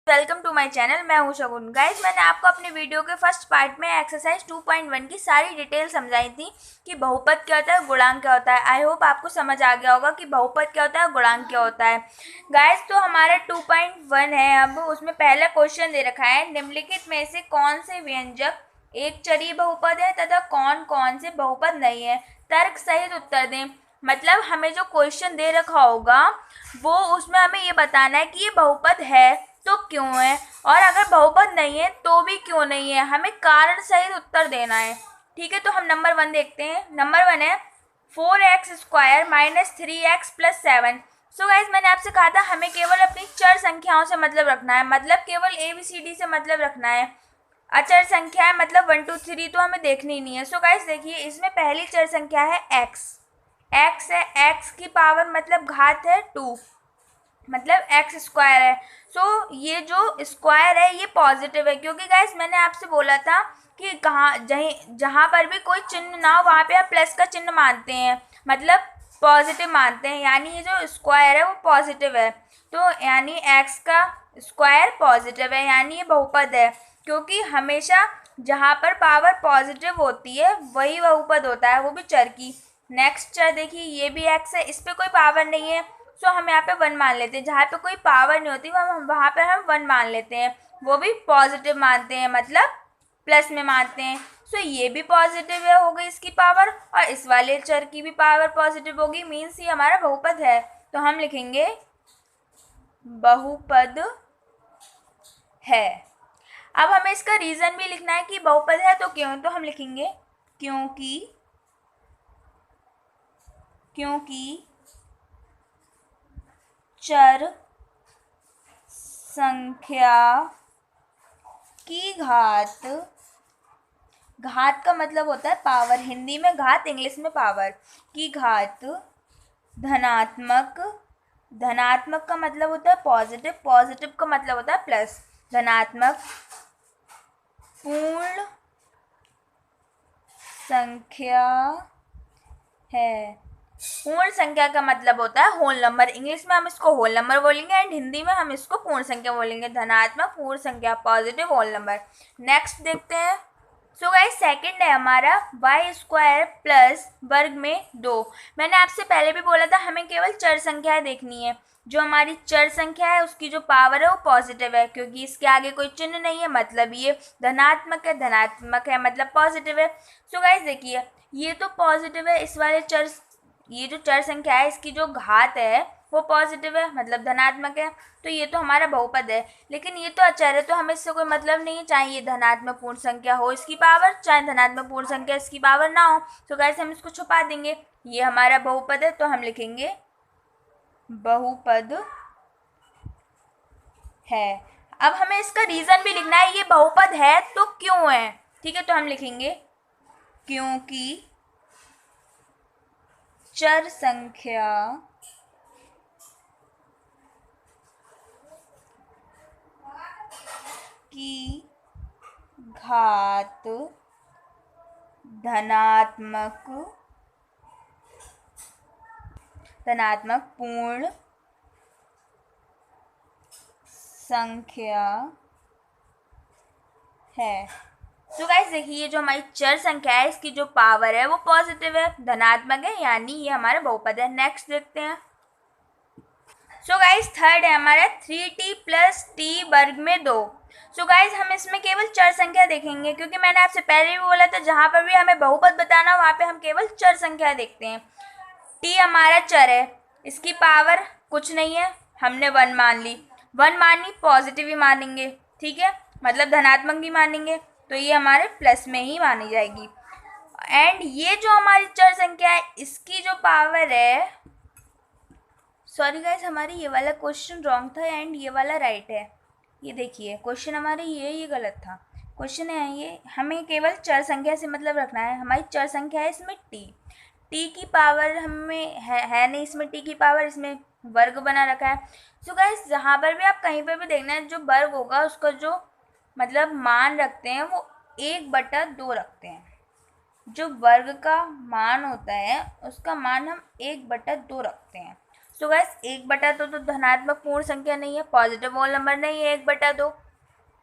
Welcome to my channel. मैं हूं शगुन। Guys, मैंने आपको अपने वीडियो के फर्स्ट पार्ट में एक्सरसाइज 2.1 की सारी डिटेल समझाई थी कि बहुपद क्या होता है, गुणांक क्या होता है। आई होप आपको समझ आ गया होगा कि बहुपद क्या होता है, गुणांक क्या होता है। गाइस, तो हमारा 2.1 है। अब उसमें पहला क्वेश्चन दे रखा है, निम्नलिखित में से कौन से व्यंजक एक चरीय बहुपद है तथा कौन कौन से बहुपद नहीं है। तर्क सहित उत्तर दें। मतलब हमें जो क्वेश्चन दे रखा होगा वो उसमें हमें ये बताना है कि ये बहुपद है तो क्यों है, और अगर बहुपद नहीं है तो भी क्यों नहीं है। हमें कारण सहित उत्तर देना है। ठीक है, तो हम नंबर 1 देखते हैं। नंबर 1 है 4x² minus 3x plus 7। So guys, मैंने आपसे कहा था हमें केवल अपनी चर संख्याओं से मतलब रखना है, मतलब केवल ABCD से मतलब रखना है। अचर संख्या है मतलब 1 2 3 तो हमें देखनी नहीं है। सो गाइज देखिए, इसमें पहली चर संख्या है x है। x की पावर मतलब घात है 2, मतलब x² है। सो ये जो स्क्वायर है ये पॉजिटिव है, क्योंकि गाइस मैंने आपसे बोला था कि जहाँ पर भी कोई चिन्ह ना हो वहाँ पे हम प्लस का चिन्ह मानते हैं, मतलब पॉजिटिव मानते हैं। यानी ये जो स्क्वायर है वो पॉजिटिव है, तो यानी x का स्क्वायर पॉजिटिव है, यानी ये बहुपद है। क्योंकि हमेशा जहाँ पर पावर पॉजिटिव होती है वही बहुपद होता है, वो भी चर की। नेक्स्ट चर देखिए, ये भी x है, इस पर कोई पावर नहीं है, सो हम यहाँ पे 1 मान लेते हैं। जहाँ पे कोई पावर नहीं होती वहाँ पे हम 1 मान लेते हैं, वो भी पॉजिटिव मानते हैं, मतलब प्लस में मानते हैं। सो ये भी पॉजिटिव है, हो गई इसकी पावर, और इस वाले चर की भी पावर पॉजिटिव होगी, मीन्स ये हमारा बहुपद है। तो हम लिखेंगे बहुपद है। अब हमें इसका रीजन भी लिखना है कि बहुपद है तो क्यों। तो हम लिखेंगे क्योंकि चर संख्या की घात का मतलब होता है पावर, हिंदी में घात, इंग्लिश में पावर, की घात धनात्मक का मतलब होता है पॉजिटिव का मतलब होता है प्लस, धनात्मक पूर्ण संख्या है। पूर्ण संख्या का मतलब होता है होल नंबर, इंग्लिश में हम इसको होल नंबर बोलेंगे एंड हिंदी में हम इसको पूर्ण संख्या बोलेंगे। धनात्मक पूर्ण संख्या, पॉजिटिव होल नंबर। नेक्स्ट देखते हैं। सो गाइस, सेकंड है हमारा y² प्लस वर्ग में 2। मैंने आपसे पहले भी बोला था हमें केवल चर संख्याएं देखनी है। जो हमारी चर संख्या है उसकी जो पावर है वो पॉजिटिव है, क्योंकि इसके आगे कोई चिन्ह नहीं है, मतलब ये धनात्मक है मतलब पॉजिटिव है। सो गाइस देखिए, ये तो पॉजिटिव है, इस वाले चर, ये जो चर संख्या है इसकी जो घात है वो पॉजिटिव है, मतलब धनात्मक है, तो ये तो हमारा बहुपद है। लेकिन ये तो अचर है, तो हमें इससे कोई मतलब नहीं है, चाहे ये धनात्मक पूर्ण संख्या हो इसकी पावर, चाहे धनात्मक पूर्ण संख्या इसकी पावर ना हो। तो कैसे हम इसको छुपा देंगे, ये हमारा बहुपद है, तो हम लिखेंगे बहुपद है। अब हमें इसका रीजन भी लिखना है, ये बहुपद है तो क्यों है। ठीक है, तो हम लिखेंगे क्योंकि चर संख्या की घात धनात्मक पूर्ण संख्या है। तो गाइस देखिए, ये जो हमारी चर संख्या है इसकी जो पावर है वो पॉजिटिव है, धनात्मक है, यानी ये हमारा बहुपद है। नेक्स्ट देखते हैं। सो गाइस, थर्ड है हमारा 3t प्लस टी वर्ग में 2। सो गाइस, हम इसमें केवल चर संख्या देखेंगे, क्योंकि मैंने आपसे पहले भी बोला था जहाँ पर भी हमें बहुपद बताना वहाँ पे हम केवल चर संख्या देखते हैं। t हमारा चर है, इसकी पावर कुछ नहीं है, हमने 1 मान ली। 1 मानी, पॉजिटिव ही मानेंगे, ठीक है, मतलब धनात्मक भी मानेंगे, तो ये हमारे प्लस में ही मानी जाएगी। एंड ये जो हमारी चर संख्या है इसकी जो पावर है, सॉरी गाइस, हमारी ये वाला क्वेश्चन रॉन्ग था एंड ये वाला राइट है। ये देखिए, क्वेश्चन हमारे ये गलत था। क्वेश्चन है ये, हमें केवल चर संख्या से मतलब रखना है। हमारी चर संख्या है इसमें टी की पावर हमें है नहीं, इसमें टी की पावर, इसमें वर्ग बना रखा है। सो गाइस, जहाँ पर भी आप कहीं पर भी देखना है, जो वर्ग होगा उसका जो मतलब मान रखते हैं वो 1/2 रखते हैं। जो वर्ग का मान होता है उसका मान हम 1/2 रखते हैं। सो गाइस 1/2 तो धनात्मक पूर्ण संख्या नहीं है, पॉजिटिव होल नंबर नहीं है 1/2,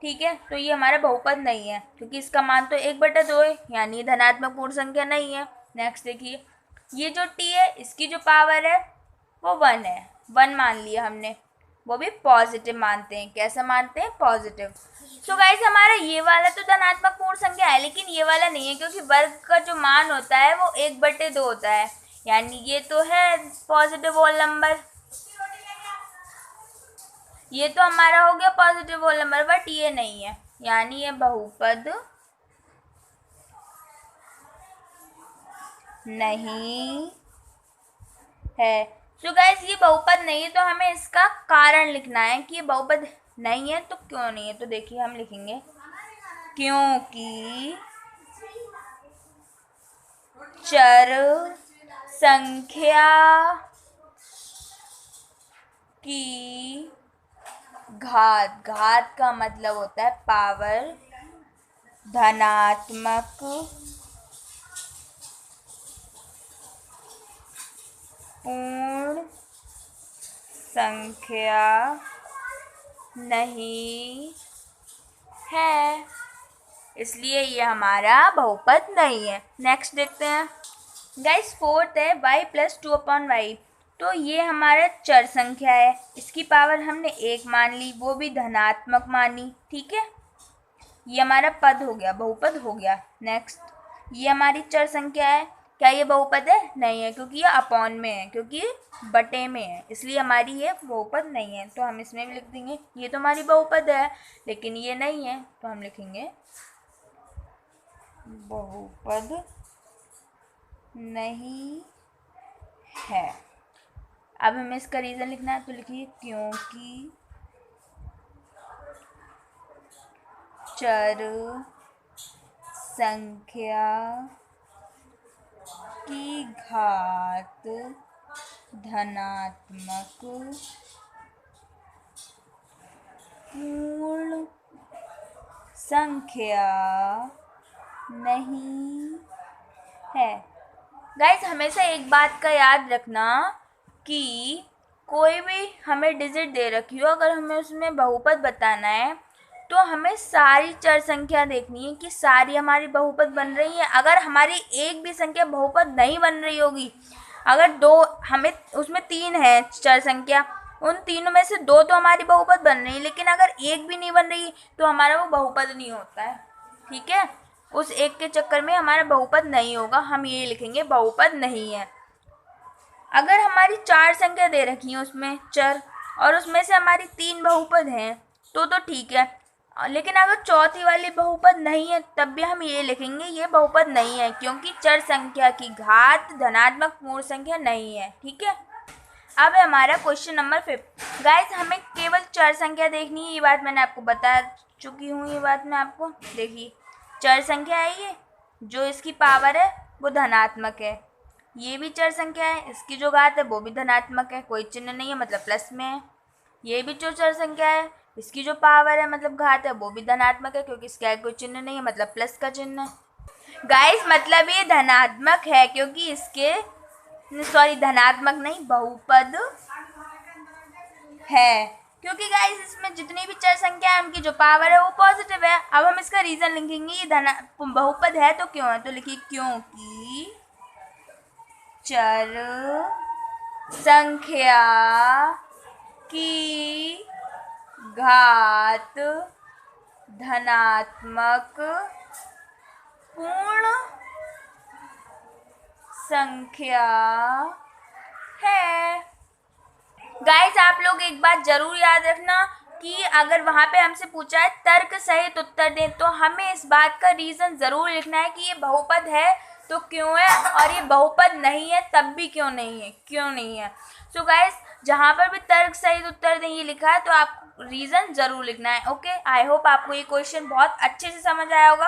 ठीक है। तो ये हमारा बहुपद नहीं है क्योंकि इसका मान तो 1/2 है, यानी धनात्मक पूर्ण संख्या नहीं है। नेक्स्ट देखिए, ये जो t है इसकी जो पावर है वो 1 है, 1 मान लिया हमने, वो भी पॉजिटिव मानते हैं। कैसा मानते हैं? पॉजिटिव। सो गाइस हमारा ये वाला तो धनात्मक पूर्ण संख्या है, लेकिन ये वाला नहीं है क्योंकि वर्ग का जो मान होता है वो 1/2 होता है, यानी ये तो है पॉजिटिव होल नंबर। ये तो हमारा हो गया पॉजिटिव होल नंबर, बट ये नहीं है, यानी ये बहुपद नहीं है। तो गाइस ये बहुपद नहीं है, तो हमें इसका कारण लिखना है कि ये बहुपद नहीं है। तो क्यों नहीं है? तो देखिए हम लिखेंगे क्योंकि चर संख्या की घात, घात का मतलब होता है पावर, धनात्मक पूर्ण संख्या नहीं है, इसलिए ये हमारा बहुपद नहीं है। नेक्स्ट देखते हैं गाइस, 4th है y + 2/y। तो ये हमारा चर संख्या है, इसकी पावर हमने 1 मान ली, वो भी धनात्मक मानी, ठीक है। ये हमारा पद हो गया, बहुपद हो गया। नेक्स्ट, ये हमारी चर संख्या है, क्या ये बहुपद है? नहीं है, क्योंकि ये अपॉन में है, क्योंकि बटे में है, इसलिए हमारी ये बहुपद नहीं है। तो हम इसमें भी लिख देंगे ये तो हमारी बहुपद है, लेकिन ये नहीं है, तो हम लिखेंगे बहुपद नहीं है। अब हमें इसका रीज़न लिखना है, तो लिखिए क्योंकि चर संख्या की घात धनात्मक पूर्ण संख्या नहीं है। गाइस हमेशा एक बात का याद रखना कि कोई भी हमें डिजिट दे रखी हो, अगर हमें उसमें बहुपद बताना है तो हमें सारी चर संख्या देखनी है कि सारी हमारी बहुपद बन रही है। अगर हमारी एक भी संख्या बहुपद नहीं बन रही होगी, अगर हमें उसमें 3 है चर संख्या, उन तीनों में से 2 तो हमारी बहुपद बन रही है, लेकिन अगर एक भी नहीं बन रही तो हमारा वो बहुपद नहीं होता है, ठीक है। उस एक के चक्कर में हमारा बहुपद नहीं होगा, हम ये लिखेंगे बहुपद नहीं है। अगर हमारी 4 संख्या दे रखी है उसमें चर, और उसमें से हमारी 3 बहुपद हैं तो ठीक है, लेकिन अगर चौथी वाली बहुपद नहीं है तब भी हम ये लिखेंगे ये बहुपद नहीं है, क्योंकि चर संख्या की घात धनात्मक पूर्ण संख्या नहीं है, ठीक है। अब है हमारा क्वेश्चन नंबर 5। गाइस हमें केवल चर संख्या देखनी है, ये बात मैंने आपको बता चुकी हूँ। ये बात मैं आपको, देखिए चर संख्या है, ये जो इसकी पावर है वो धनात्मक है, ये भी चर संख्या है, इसकी जो घात है वो भी धनात्मक है, कोई चिन्ह नहीं है मतलब प्लस में है। ये भी जो चर संख्या है, इसकी जो पावर है मतलब घात है वो भी धनात्मक है, क्योंकि इसका कोई चिन्ह नहीं है मतलब प्लस का चिन्ह है। गाइस मतलब ये धनात्मक है क्योंकि इसके, सॉरी धनात्मक नहीं, बहुपद है, क्योंकि गाइस इसमें जितनी भी चर संख्या है उनकी जो पावर है वो पॉजिटिव है। अब हम इसका रीज़न लिखेंगे ये बहुपद है तो क्यों है, तो लिखिए क्योंकि चर संख्या की घात धनात्मक पूर्ण संख्या है। गाइस आप लोग एक बात जरूर याद रखना कि अगर वहाँ पे हमसे पूछा है तर्क सहित उत्तर दें, तो हमें इस बात का रीज़न ज़रूर लिखना है कि ये बहुपद है तो क्यों है, और ये बहुपद नहीं है तब भी क्यों नहीं है, क्यों नहीं है। सो गाइस जहाँ पर भी तर्क सहित उत्तर दें ये लिखा है तो आप रीज़न ज़रूर लिखना है। ओके, आई होप आपको ये क्वेश्चन बहुत अच्छे से समझ आया होगा।